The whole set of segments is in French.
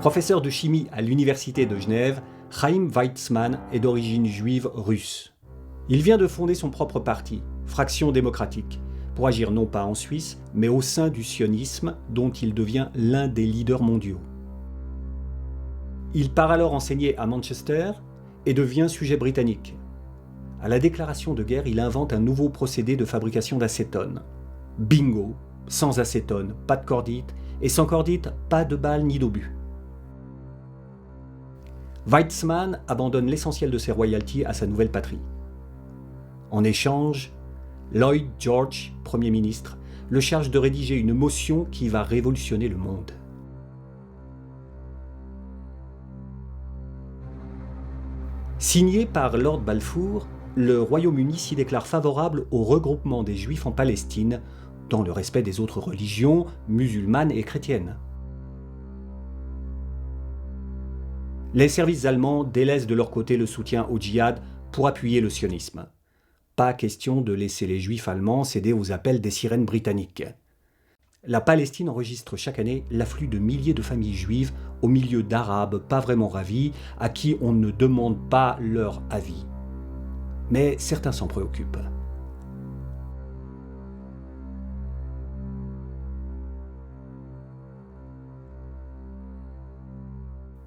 Professeur de chimie à l'université de Genève, Chaim Weizmann est d'origine juive russe. Il vient de fonder son propre parti, Fraction démocratique, pour agir non pas en Suisse, mais au sein du sionisme dont il devient l'un des leaders mondiaux. Il part alors enseigner à Manchester et devient sujet britannique. À la déclaration de guerre, il invente un nouveau procédé de fabrication d'acétone. Bingo, sans acétone, pas de cordite, et sans cordite, pas de balles ni d'obus. Weizmann abandonne l'essentiel de ses royalties à sa nouvelle patrie. En échange, Lloyd George, Premier ministre, le charge de rédiger une motion qui va révolutionner le monde. Signé par Lord Balfour, le Royaume-Uni s'y déclare favorable au regroupement des Juifs en Palestine, dans le respect des autres religions musulmanes et chrétiennes. Les services allemands délaissent de leur côté le soutien au djihad pour appuyer le sionisme. Pas question de laisser les Juifs allemands céder aux appels des sirènes britanniques. La Palestine enregistre chaque année l'afflux de milliers de familles juives au milieu d'Arabes pas vraiment ravis, à qui on ne demande pas leur avis. Mais certains s'en préoccupent.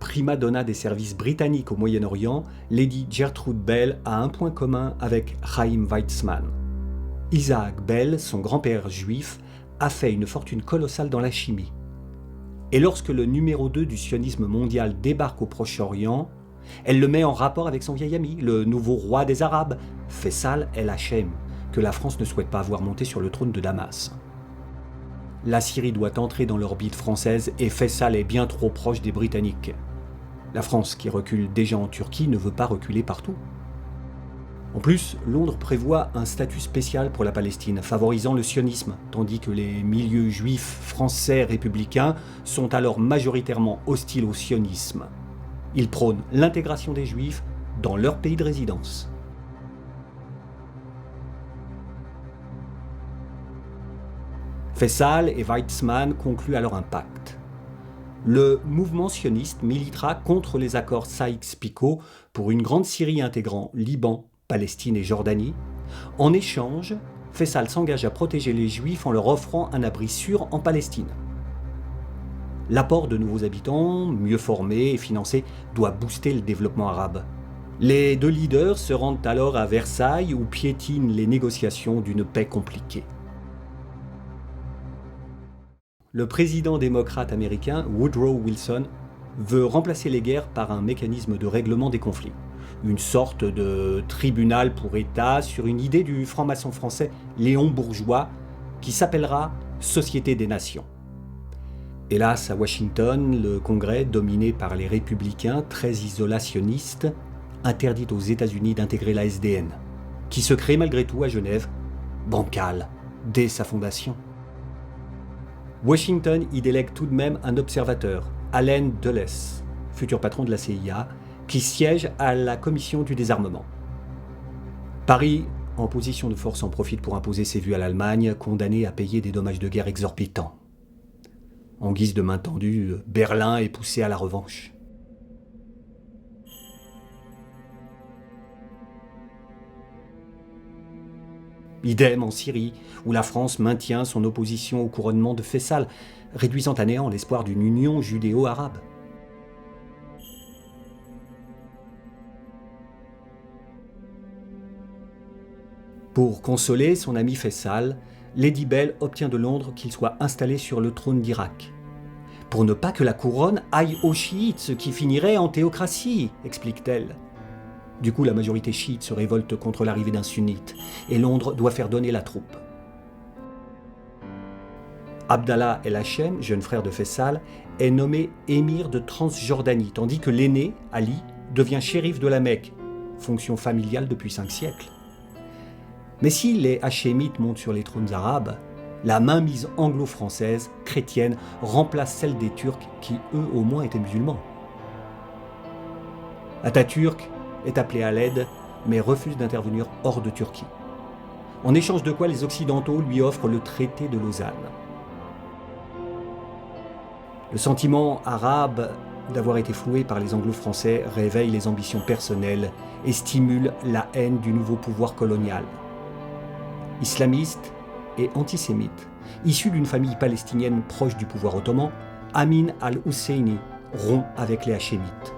Prima donna des services britanniques au Moyen-Orient, Lady Gertrude Bell a un point commun avec Chaim Weizmann. Isaac Bell, son grand-père juif, a fait une fortune colossale dans la chimie. Et lorsque le numéro 2 du sionisme mondial débarque au Proche-Orient, elle le met en rapport avec son vieil ami, le nouveau roi des Arabes, Faisal el-Hachem, que la France ne souhaite pas voir monter sur le trône de Damas. La Syrie doit entrer dans l'orbite française et Faisal est bien trop proche des Britanniques. La France, qui recule déjà en Turquie, ne veut pas reculer partout. En plus, Londres prévoit un statut spécial pour la Palestine, favorisant le sionisme, tandis que les milieux juifs français républicains sont alors majoritairement hostiles au sionisme. Ils prônent l'intégration des juifs dans leur pays de résidence. Faisal et Weizmann concluent alors un pacte. Le mouvement sioniste militera contre les accords Sykes-Picot pour une grande Syrie intégrant Liban, Palestine et Jordanie. En échange, Faisal s'engage à protéger les Juifs en leur offrant un abri sûr en Palestine. L'apport de nouveaux habitants, mieux formés et financés, doit booster le développement arabe. Les deux leaders se rendent alors à Versailles où piétinent les négociations d'une paix compliquée. Le président démocrate américain Woodrow Wilson veut remplacer les guerres par un mécanisme de règlement des conflits, une sorte de tribunal pour État sur une idée du franc-maçon français Léon Bourgeois qui s'appellera Société des Nations. Hélas, à Washington, le Congrès, dominé par les républicains très isolationnistes, interdit aux États-Unis d'intégrer la SDN, qui se crée malgré tout à Genève, bancale, dès sa fondation. Washington y délègue tout de même un observateur, Allen Dulles, futur patron de la CIA, qui siège à la commission du désarmement. Paris, en position de force, en profite pour imposer ses vues à l'Allemagne, condamnée à payer des dommages de guerre exorbitants. En guise de main tendue, Berlin est poussé à la revanche. Idem en Syrie, où la France maintient son opposition au couronnement de Faisal, réduisant à néant l'espoir d'une union judéo-arabe. Pour consoler son ami Faisal, Lady Bell obtient de Londres qu'il soit installé sur le trône d'Irak. Pour ne pas que la couronne aille aux chiites, ce qui finirait en théocratie, explique-t-elle. Du coup, la majorité chiite se révolte contre l'arrivée d'un sunnite, et Londres doit faire donner la troupe. Abdallah el-Hachem, jeune frère de Faisal, est nommé émir de Transjordanie, tandis que l'aîné, Ali, devient shérif de la Mecque, fonction familiale depuis 5 siècles. Mais si les Hachémites montent sur les trônes arabes, la mainmise anglo-française, chrétienne, remplace celle des Turcs qui, eux, au moins, étaient musulmans. Atatürk est appelé à l'aide, mais refuse d'intervenir hors de Turquie. En échange de quoi les Occidentaux lui offrent le traité de Lausanne. Le sentiment arabe d'avoir été floué par les anglo-français réveille les ambitions personnelles et stimule la haine du nouveau pouvoir colonial. Islamiste et antisémite, issu d'une famille palestinienne proche du pouvoir ottoman, Amin al-Husseini rompt avec les Hachémites.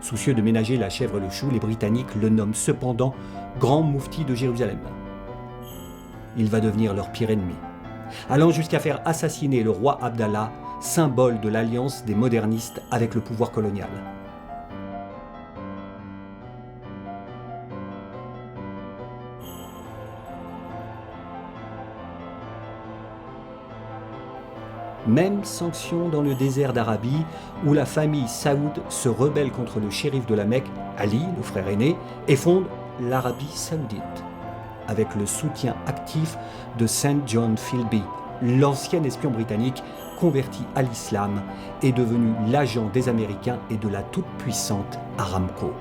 Soucieux de ménager la chèvre et le chou, les Britanniques le nomment cependant grand moufti de Jérusalem. Il va devenir leur pire ennemi, allant jusqu'à faire assassiner le roi Abdallah, symbole de l'alliance des modernistes avec le pouvoir colonial. Même sanction dans le désert d'Arabie, où la famille Saoud se rebelle contre le shérif de la Mecque, Ali, le frère aîné, et fonde l'Arabie saoudite, avec le soutien actif de St. John Philby, l'ancien espion britannique converti à l'islam et devenu l'agent des Américains et de la toute-puissante Aramco.